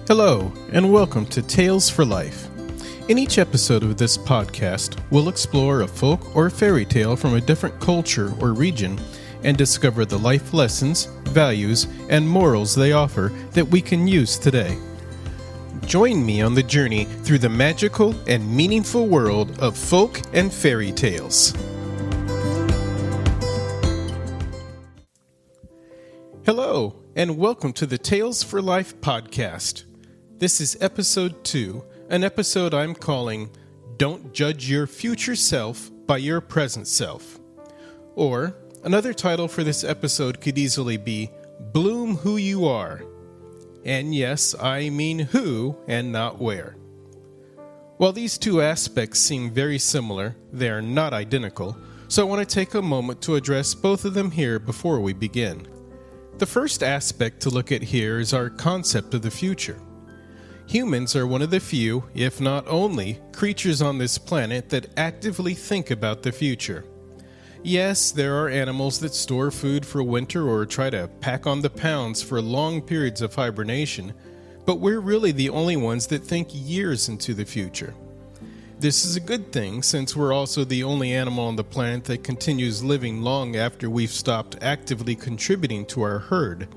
Hello, and welcome to Tales for Life. In each episode of this podcast, we'll explore a folk or fairy tale from a different culture or region and discover the life lessons, values, and morals they offer that we can use today. Join me on the journey through the magical and meaningful world of folk and fairy tales. Hello, and welcome to the Tales for Life podcast. This is episode 2, an episode I'm calling Don't Judge Your Future Self by Your Present Self. Or, another title for this episode could easily be Bloom Who You Are. And yes, I mean who and not where. While these two aspects seem very similar, they are not identical, so I want to take a moment to address both of them here before we begin. The first aspect to look at here is our concept of the future. Humans are one of the few, if not only, creatures on this planet that actively think about the future. Yes, there are animals that store food for winter or try to pack on the pounds for long periods of hibernation, but we're really the only ones that think years into the future. This is a good thing since we're also the only animal on the planet that continues living long after we've stopped actively contributing to our herd.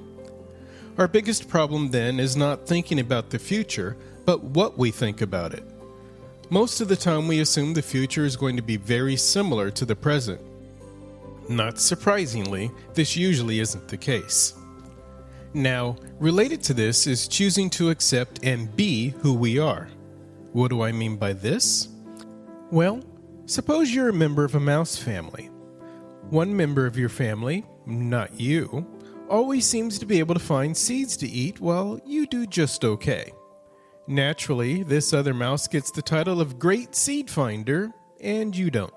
Our biggest problem then is not thinking about the future, but what we think about it. Most of the time we assume the future is going to be very similar to the present. Not surprisingly, this usually isn't the case. Now, related to this is choosing to accept and be who we are. What do I mean by this? Well, suppose you're a member of a mouse family. One member of your family, not you, always seems to be able to find seeds to eat while you do just okay. Naturally, this other mouse gets the title of Great Seed Finder, and you don't.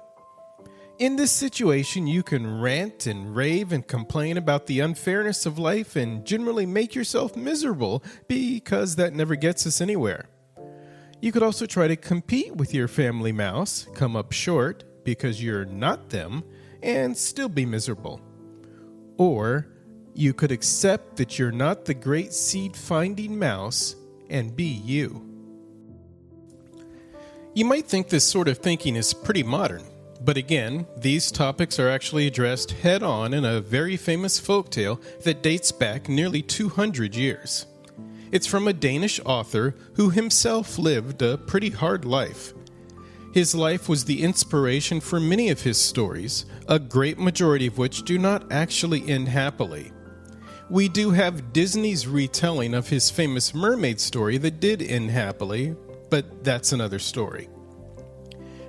In this situation, you can rant and rave and complain about the unfairness of life and generally make yourself miserable because that never gets us anywhere. You could also try to compete with your family mouse, come up short because you're not them, and still be miserable. Or you could accept that you're not the great seed-finding mouse and be you. You might think this sort of thinking is pretty modern, but again, these topics are actually addressed head-on in a very famous folktale that dates back nearly 200 years. It's from a Danish author who himself lived a pretty hard life. His life was the inspiration for many of his stories, a great majority of which do not actually end happily. We do have Disney's retelling of his famous mermaid story that did end happily, but that's another story.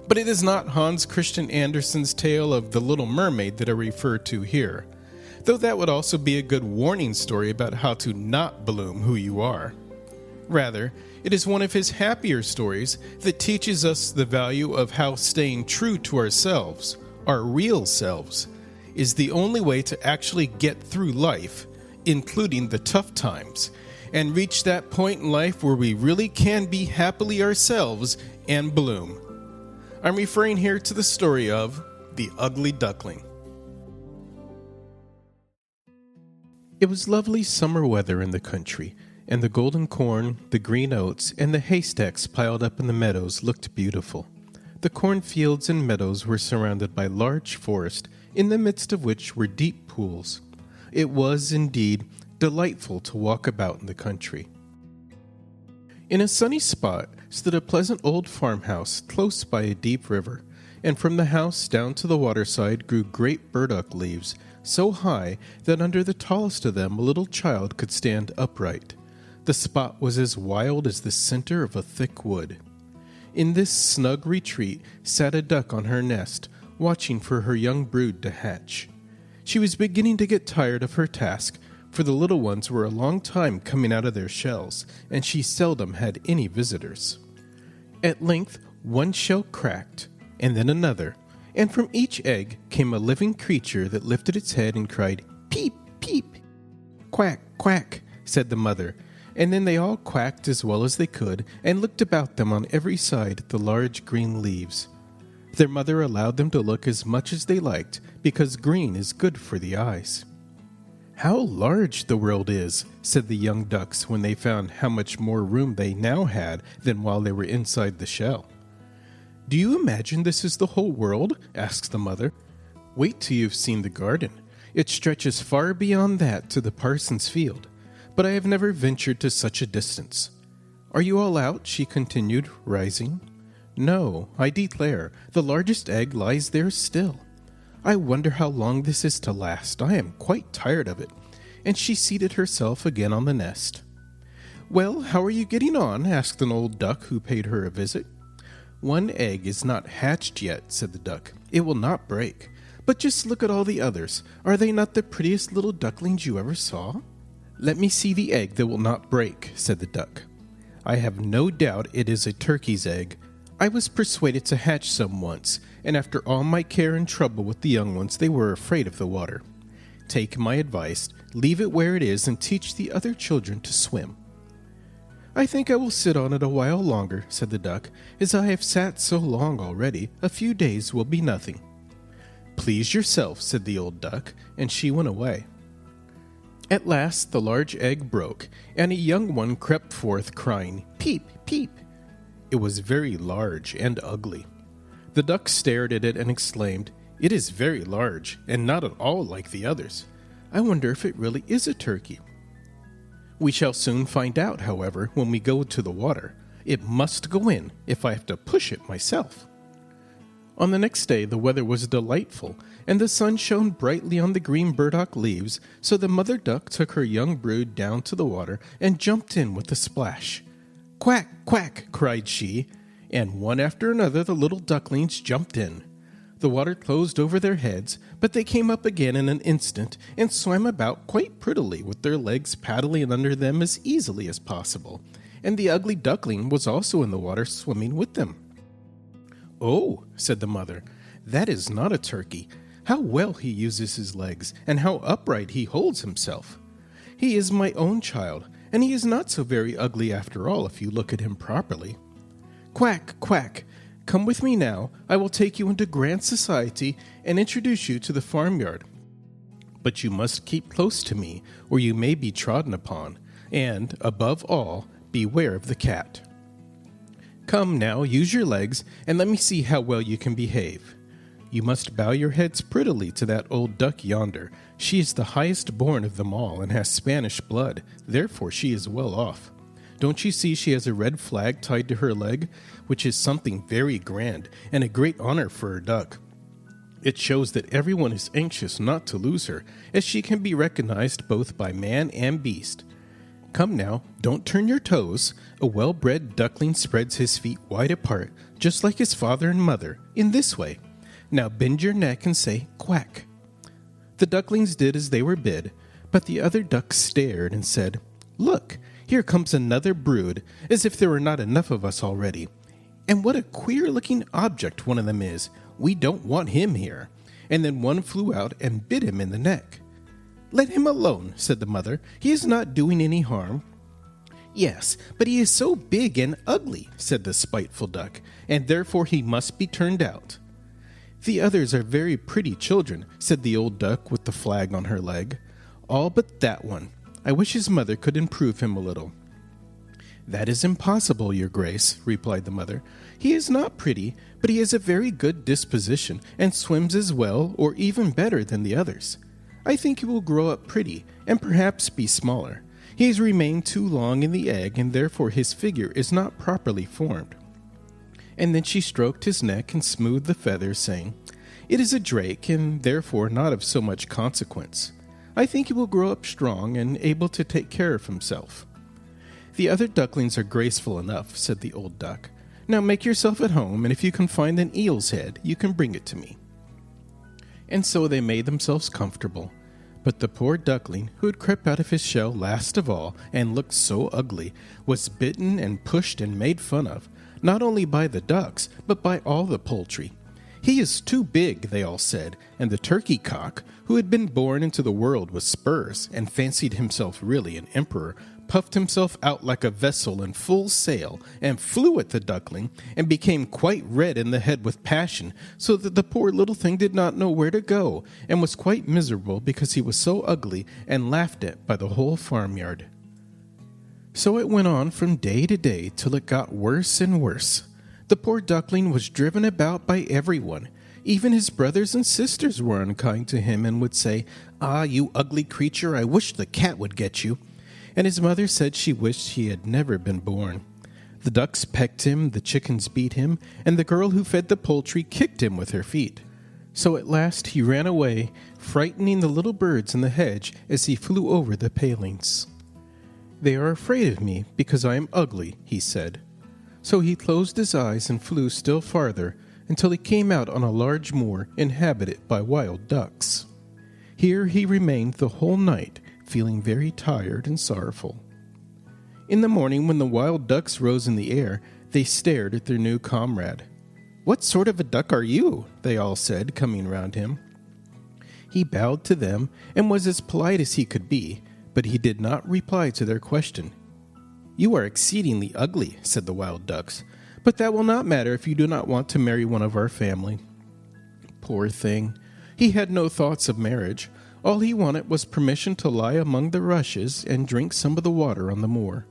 But it is not Hans Christian Andersen's tale of The Little Mermaid that I refer to here, though that would also be a good warning story about how to not bloom who you are. Rather, it is one of his happier stories that teaches us the value of how staying true to ourselves, our real selves, is the only way to actually get through life, including the tough times, and reach that point in life where we really can be happily ourselves and bloom. I'm referring here to the story of The Ugly Duckling. It was lovely summer weather in the country, and the golden corn, the green oats, and the haystacks piled up in the meadows looked beautiful. The cornfields and meadows were surrounded by large forest, in the midst of which were deep pools. It was, indeed, delightful to walk about in the country. In a sunny spot stood a pleasant old farmhouse close by a deep river, and from the house down to the waterside grew great burdock leaves, so high that under the tallest of them a little child could stand upright. The spot was as wild as the center of a thick wood. In this snug retreat sat a duck on her nest, watching for her young brood to hatch. She was beginning to get tired of her task, for the little ones were a long time coming out of their shells, and she seldom had any visitors. At length one shell cracked, and then another, and from each egg came a living creature that lifted its head and cried, "Peep, peep!" "Quack, quack," said the mother, and then they all quacked as well as they could and looked about them on every side at the large green leaves. Their mother allowed them to look as much as they liked because green is good for the eyes. "How large the world is," said the young ducks when they found how much more room they now had than while they were inside the shell. "Do you imagine this is the whole world?" asks the mother. "Wait till you've seen the garden. It stretches far beyond that to the parson's field, but I have never ventured to such a distance. Are you all out?" she continued, rising. "No, I declare, the largest egg lies there still. I wonder how long this is to last. I am quite tired of it." And she seated herself again on the nest. "Well, how are you getting on?" asked an old duck who paid her a visit. "One egg is not hatched yet," said the duck. "It will not break. But just look at all the others. Are they not the prettiest little ducklings you ever saw?" "Let me see the egg that will not break," said the duck. "I have no doubt it is a turkey's egg. I was persuaded to hatch some once, and after all my care and trouble with the young ones, they were afraid of the water. Take my advice, leave it where it is, and teach the other children to swim." "I think I will sit on it a while longer," said the duck. "As I have sat so long already, a few days will be nothing." "Please yourself," said the old duck, and she went away. At last the large egg broke, and a young one crept forth, crying, "Peep, peep!" It was very large and ugly. The duck stared at it and exclaimed, "It is very large, and not at all like the others. I wonder if it really is a turkey." "We shall soon find out, however, when we go to the water. It must go in, if I have to push it myself." On the next day the weather was delightful, and the sun shone brightly on the green burdock leaves, so the mother duck took her young brood down to the water and jumped in with a splash. "Quack, quack!" cried she, and one after another the little ducklings jumped in. The water closed over their heads, but they came up again in an instant and swam about quite prettily, with their legs paddling under them as easily as possible, and the ugly duckling was also in the water swimming with them. "Oh," said the mother, "that is not a turkey. How well he uses his legs, and how upright he holds himself. He is my own child, and he is not so very ugly after all if you look at him properly. Quack, quack! Come with me now. I will take you into grand society and introduce you to the farmyard. But you must keep close to me, or you may be trodden upon, and, above all, beware of the cat. Come now, use your legs, and let me see how well you can behave. You must bow your heads prettily to that old duck yonder. She is the highest born of them all, and has Spanish blood, therefore she is well off. Don't you see she has a red flag tied to her leg, which is something very grand, and a great honor for a duck. It shows that everyone is anxious not to lose her, as she can be recognized both by man and beast. Come now, don't turn your toes. A well-bred duckling spreads his feet wide apart, just like his father and mother, in this way. Now bend your neck and say, quack. The ducklings did as they were bid, but the other ducks stared and said, Look, here comes another brood, as if there were not enough of us already. And what a queer-looking object one of them is. We don't want him here. And then one flew out and bit him in the neck. Let him alone, said the mother. He is not doing any harm. Yes, but he is so big and ugly, said the spiteful duck, and therefore he must be turned out. The others are very pretty children, said the old duck with the flag on her leg. All but that one. I wish his mother could improve him a little. That is impossible, your grace, replied the mother. He is not pretty, but he has a very good disposition, and swims as well or even better than the others. I think he will grow up pretty, and perhaps be smaller. He has remained too long in the egg, and therefore his figure is not properly formed. And then she stroked his neck and smoothed the feathers, saying, It is a drake, and therefore not of so much consequence. I think he will grow up strong and able to take care of himself. The other ducklings are graceful enough, said the old duck. Now make yourself at home, and if you can find an eel's head, you can bring it to me. And so they made themselves comfortable. But the poor duckling, who had crept out of his shell last of all, and looked so ugly, was bitten and pushed and made fun of, not only by the ducks, but by all the poultry. He is too big, they all said, and the turkey cock, who had been born into the world with spurs, and fancied himself really an emperor, puffed himself out like a vessel in full sail, and flew at the duckling, and became quite red in the head with passion, so that the poor little thing did not know where to go, and was quite miserable because he was so ugly and laughed at by the whole farmyard. So it went on from day to day till it got worse and worse. The poor duckling was driven about by everyone. Even his brothers and sisters were unkind to him and would say, "Ah, you ugly creature, I wish the cat would get you." And his mother said she wished he had never been born. The ducks pecked him, the chickens beat him, and the girl who fed the poultry kicked him with her feet. So at last he ran away, frightening the little birds in the hedge as he flew over the palings. "They are afraid of me because I am ugly," he said. So he closed his eyes and flew still farther, until he came out on a large moor inhabited by wild ducks. Here he remained the whole night, feeling very tired and sorrowful. In the morning, when the wild ducks rose in the air, they stared at their new comrade. "What sort of a duck are you?" they all said, coming round him. He bowed to them and was as polite as he could be, but he did not reply to their question. "You are exceedingly ugly," said the wild ducks, "but that will not matter if you do not want to marry one of our family." Poor thing! He had no thoughts of marriage. All he wanted was permission to lie among the rushes and drink some of the water on the moor.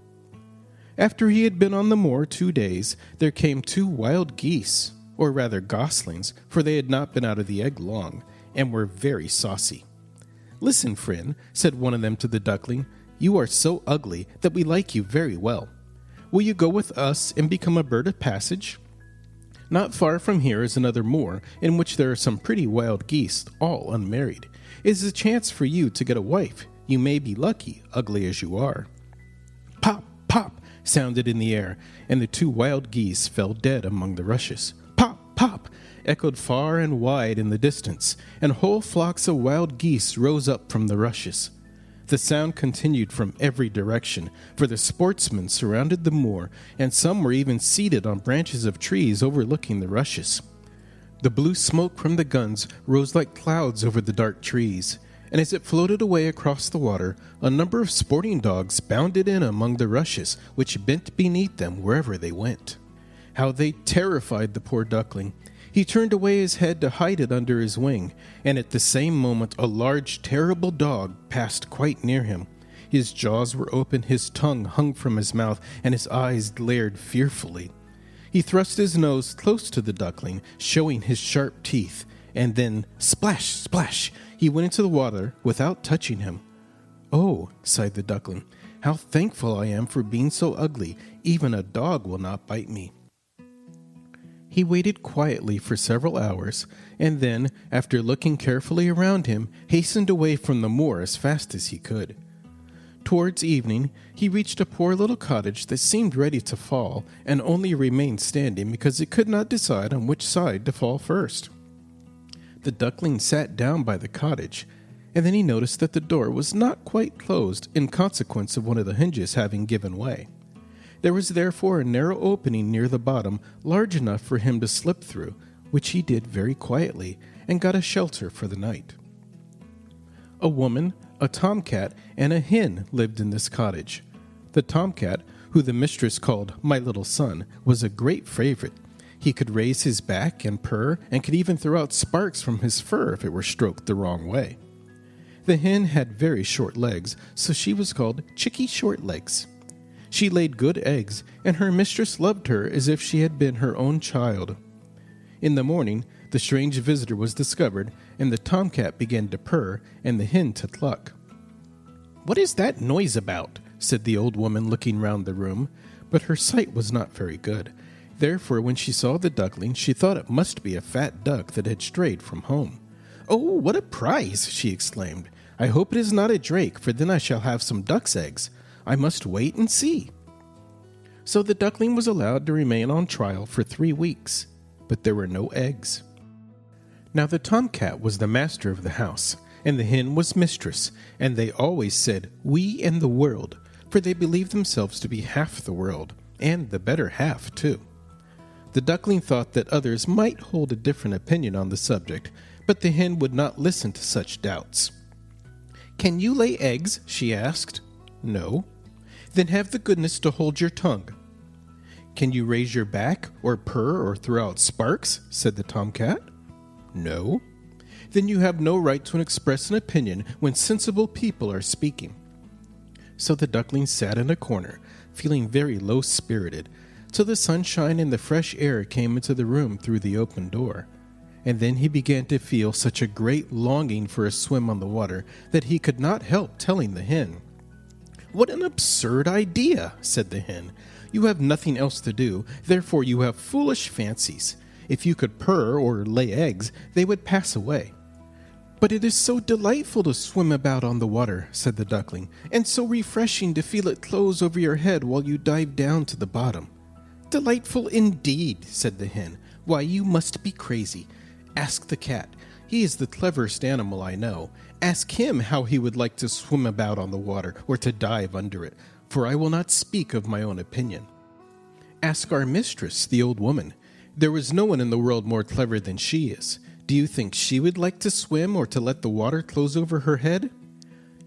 After he had been on the moor 2 days, there came 2 wild geese, or rather goslings, for they had not been out of the egg long, and were very saucy. "Listen, friend," said one of them to the duckling, "you are so ugly that we like you very well. Will you go with us and become a bird of passage? Not far from here is another moor, in which there are some pretty wild geese, all unmarried. It is a chance for you to get a wife. You may be lucky, ugly as you are." Pop, pop, sounded in the air, and the 2 wild geese fell dead among the rushes. Pop, pop, echoed far and wide in the distance, and whole flocks of wild geese rose up from the rushes. The sound continued from every direction, for the sportsmen surrounded the moor, and some were even seated on branches of trees overlooking the rushes. The blue smoke from the guns rose like clouds over the dark trees, and as it floated away across the water, a number of sporting dogs bounded in among the rushes, which bent beneath them wherever they went. How they terrified the poor duckling! He turned away his head to hide it under his wing, and at the same moment a large, terrible dog passed quite near him. His jaws were open, his tongue hung from his mouth, and his eyes glared fearfully. He thrust his nose close to the duckling, showing his sharp teeth, and then, splash, splash, he went into the water without touching him. "Oh," sighed the duckling, "how thankful I am for being so ugly. Even a dog will not bite me." He waited quietly for several hours, and then, after looking carefully around him, hastened away from the moor as fast as he could. Towards evening, he reached a poor little cottage that seemed ready to fall, and only remained standing because it could not decide on which side to fall first. The duckling sat down by the cottage, and then he noticed that the door was not quite closed in consequence of one of the hinges having given way. There was therefore a narrow opening near the bottom, large enough for him to slip through, which he did very quietly, and got a shelter for the night. A woman, a tomcat, and a hen lived in this cottage. The tomcat, who the mistress called "my little son," was a great favorite. He could raise his back and purr, and could even throw out sparks from his fur if it were stroked the wrong way. The hen had very short legs, so she was called Chickie Shortlegs. She laid good eggs, and her mistress loved her as if she had been her own child. In the morning, the strange visitor was discovered, and the tomcat began to purr, and the hen to cluck. "What is that noise about?" said the old woman, looking round the room, but her sight was not very good. Therefore, when she saw the duckling, she thought it must be a fat duck that had strayed from home. "Oh, what a prize!" she exclaimed. "I hope it is not a drake, for then I shall have some duck's eggs. I must wait and see." So the duckling was allowed to remain on trial for 3 weeks, but there were no eggs. Now the tomcat was the master of the house, and the hen was mistress, and they always said, "we and the world," for they believed themselves to be half the world, and the better half, too. The duckling thought that others might hold a different opinion on the subject, but the hen would not listen to such doubts. "Can you lay eggs?" she asked. "No." Then have the goodness to hold your tongue. Can you raise your back, or purr, or throw out sparks? Said the tomcat. No. Then you have no right to express an opinion when sensible people are speaking. So the duckling sat in a corner, feeling very low-spirited, till the sunshine and the fresh air came into the room through the open door. And then he began to feel such a great longing for a swim on the water that he could not help telling the hen. What an absurd idea, said the hen. You have nothing else to do, therefore you have foolish fancies. If you could purr or lay eggs, they would pass away. But it is so delightful to swim about on the water, said the duckling, and so refreshing to feel it close over your head while you dive down to the bottom. Delightful indeed, said the hen. Why, you must be crazy. Ask the cat. He is the cleverest animal I know. Ask him how he would like to swim about on the water or to dive under it, for I will not speak of my own opinion. Ask our mistress, the old woman. There is no one in the world more clever than she is. Do you think she would like to swim or to let the water close over her head?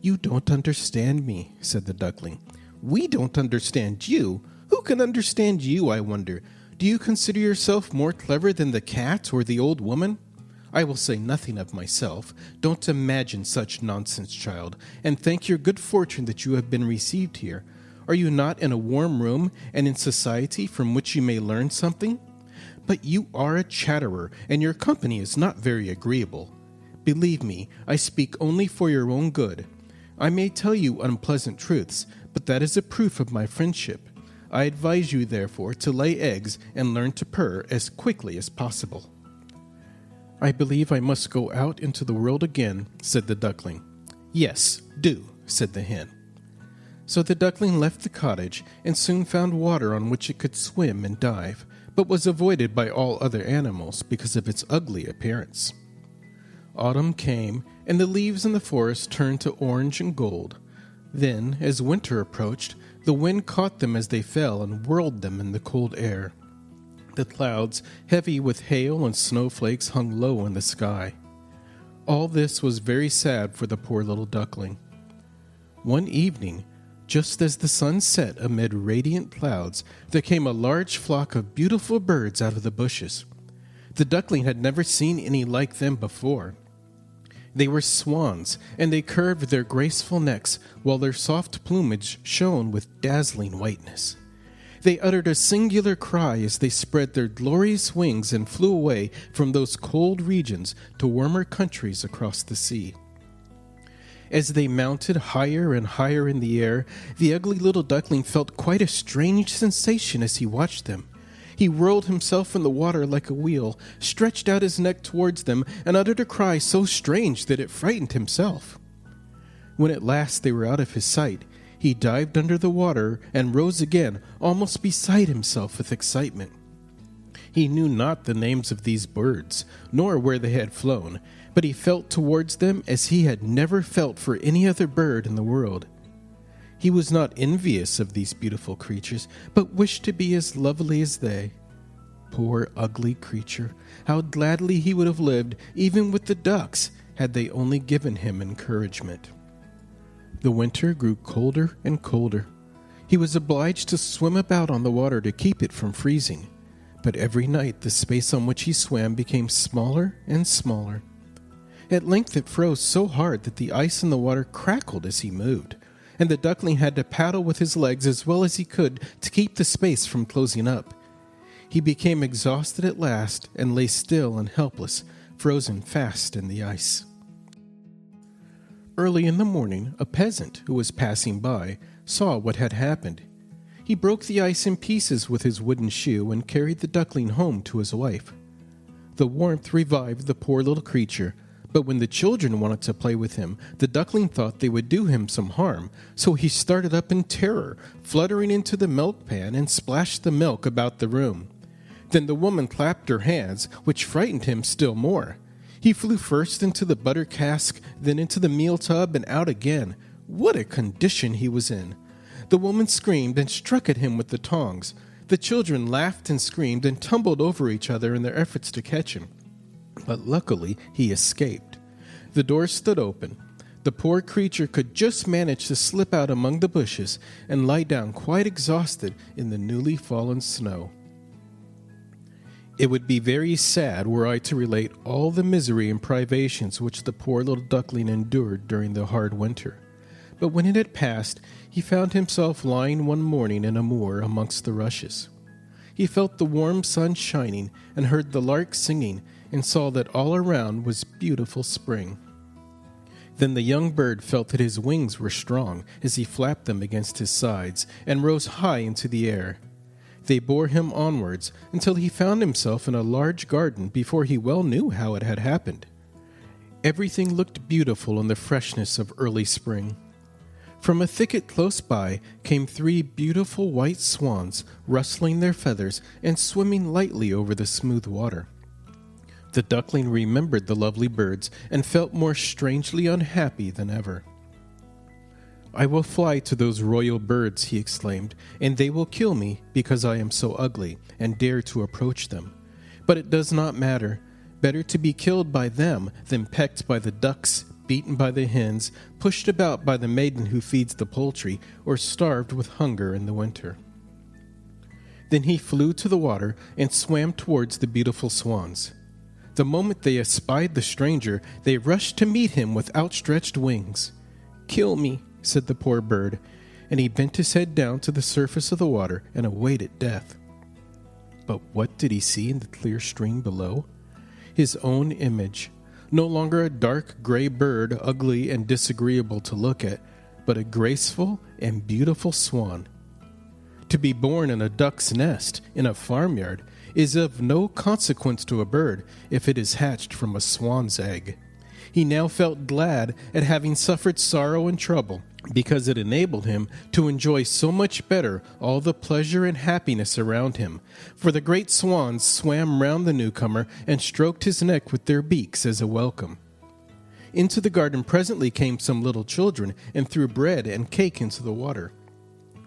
You don't understand me, said the duckling. We don't understand you? Who can understand you, I wonder? Do you consider yourself more clever than the cat or the old woman? I will say nothing of myself. Don't imagine such nonsense, child, and thank your good fortune that you have been received here. Are you not in a warm room and in society from which you may learn something? But you are a chatterer, and your company is not very agreeable. Believe me, I speak only for your own good. I may tell you unpleasant truths, but that is a proof of my friendship. I advise you, therefore, to lay eggs and learn to purr as quickly as possible. I believe I must go out into the world again, said the duckling. Yes, do, said the hen. So the duckling left the cottage and soon found water on which it could swim and dive, but was avoided by all other animals because of its ugly appearance. Autumn came, and the leaves in the forest turned to orange and gold. Then, as winter approached, the wind caught them as they fell and whirled them in the cold air. The clouds, heavy with hail and snowflakes, hung low in the sky. All this was very sad for the poor little duckling. One evening, just as the sun set amid radiant clouds, there came a large flock of beautiful birds out of the bushes. The duckling had never seen any like them before. They were swans, and they curved their graceful necks, while their soft plumage shone with dazzling whiteness. They uttered a singular cry as they spread their glorious wings and flew away from those cold regions to warmer countries across the sea. As they mounted higher and higher in the air, the ugly little duckling felt quite a strange sensation as he watched them. He whirled himself in the water like a wheel, stretched out his neck towards them, and uttered a cry so strange that it frightened himself. When at last they were out of his sight, he dived under the water and rose again, almost beside himself with excitement. He knew not the names of these birds, nor where they had flown, but he felt towards them as he had never felt for any other bird in the world. He was not envious of these beautiful creatures, but wished to be as lovely as they. Poor ugly creature, how gladly he would have lived, even with the ducks, had they only given him encouragement. The winter grew colder and colder. He was obliged to swim about on the water to keep it from freezing, but every night the space on which he swam became smaller and smaller. At length it froze so hard that the ice in the water crackled as he moved, and the duckling had to paddle with his legs as well as he could to keep the space from closing up. He became exhausted at last and lay still and helpless, frozen fast in the ice. Early in the morning, a peasant who was passing by saw what had happened. He broke the ice in pieces with his wooden shoe and carried the duckling home to his wife. The warmth revived the poor little creature, but when the children wanted to play with him, the duckling thought they would do him some harm, so he started up in terror, fluttering into the milk pan and splashed the milk about the room. Then the woman clapped her hands, which frightened him still more. He flew first into the butter cask, then into the meal tub, and out again. What a condition he was in! The woman screamed and struck at him with the tongs. The children laughed and screamed and tumbled over each other in their efforts to catch him. But luckily he escaped. The door stood open. The poor creature could just manage to slip out among the bushes and lie down quite exhausted in the newly fallen snow. It would be very sad were I to relate all the misery and privations which the poor little duckling endured during the hard winter. But when it had passed, he found himself lying one morning in a moor amongst the rushes. He felt the warm sun shining and heard the lark singing and saw that all around was beautiful spring. Then the young bird felt that his wings were strong as he flapped them against his sides and rose high into the air. They bore him onwards until he found himself in a large garden before he well knew how it had happened. Everything looked beautiful in the freshness of early spring. From a thicket close by came 3 beautiful white swans, rustling their feathers and swimming lightly over the smooth water. The duckling remembered the lovely birds and felt more strangely unhappy than ever. "I will fly to those royal birds," he exclaimed, "and they will kill me because I am so ugly and dare to approach them. But it does not matter. Better to be killed by them than pecked by the ducks, beaten by the hens, pushed about by the maiden who feeds the poultry, or starved with hunger in the winter." Then he flew to the water and swam towards the beautiful swans. The moment they espied the stranger, they rushed to meet him with outstretched wings. "Kill me," said the poor bird, and he bent his head down to the surface of the water and awaited death. But what did he see in the clear stream below? His own image, no longer a dark gray bird, ugly and disagreeable to look at, but a graceful and beautiful swan. To be born in a duck's nest in a farmyard is of no consequence to a bird if it is hatched from a swan's egg. He now felt glad at having suffered sorrow and trouble, because it enabled him to enjoy so much better all the pleasure and happiness around him, for the great swans swam round the newcomer and stroked his neck with their beaks as a welcome. Into the garden presently came some little children and threw bread and cake into the water.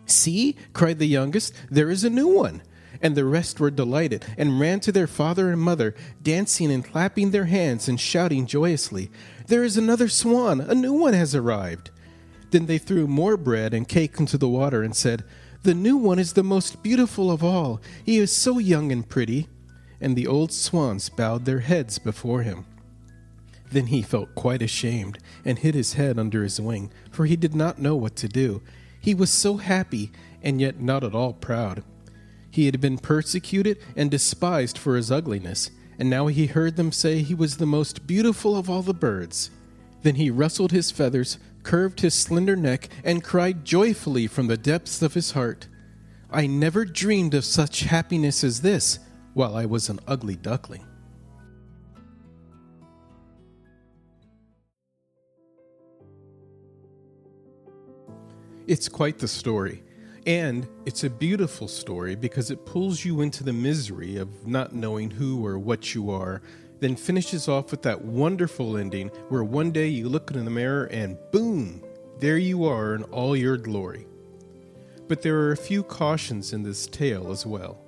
"See," cried the youngest, "there is a new one." And the rest were delighted, and ran to their father and mother, dancing and clapping their hands and shouting joyously, "There is another swan! A new one has arrived!" Then they threw more bread and cake into the water and said, "The new one is the most beautiful of all. He is so young and pretty." And the old swans bowed their heads before him. Then he felt quite ashamed and hid his head under his wing, for he did not know what to do. He was so happy and yet not at all proud. He had been persecuted and despised for his ugliness, and now he heard them say he was the most beautiful of all the birds. Then he rustled his feathers, curved his slender neck, and cried joyfully from the depths of his heart, "I never dreamed of such happiness as this while I was an ugly duckling." It's quite the story. And it's a beautiful story because it pulls you into the misery of not knowing who or what you are, then finishes off with that wonderful ending where one day you look in the mirror and boom, there you are in all your glory. But there are a few cautions in this tale as well.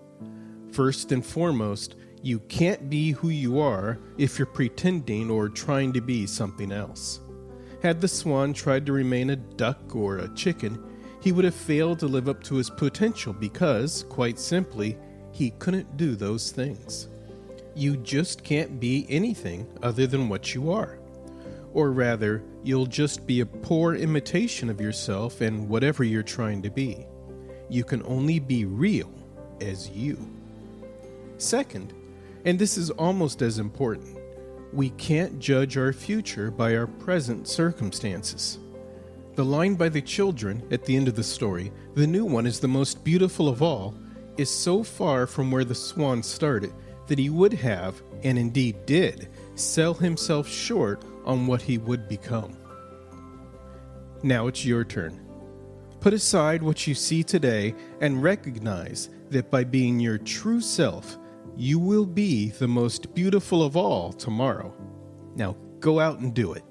First and foremost, you can't be who you are if you're pretending or trying to be something else. Had the swan tried to remain a duck or a chicken, he would have failed to live up to his potential because, quite simply, he couldn't do those things. You just can't be anything other than what you are. Or rather, you'll just be a poor imitation of yourself and whatever you're trying to be. You can only be real as you. Second, and this is almost as important, we can't judge our future by our present circumstances. The line by the children at the end of the story, "The new one is the most beautiful of all," is so far from where the swan started that he would have, and indeed did, sell himself short on what he would become. Now it's your turn. Put aside what you see today and recognize that by being your true self, you will be the most beautiful of all tomorrow. Now go out and do it.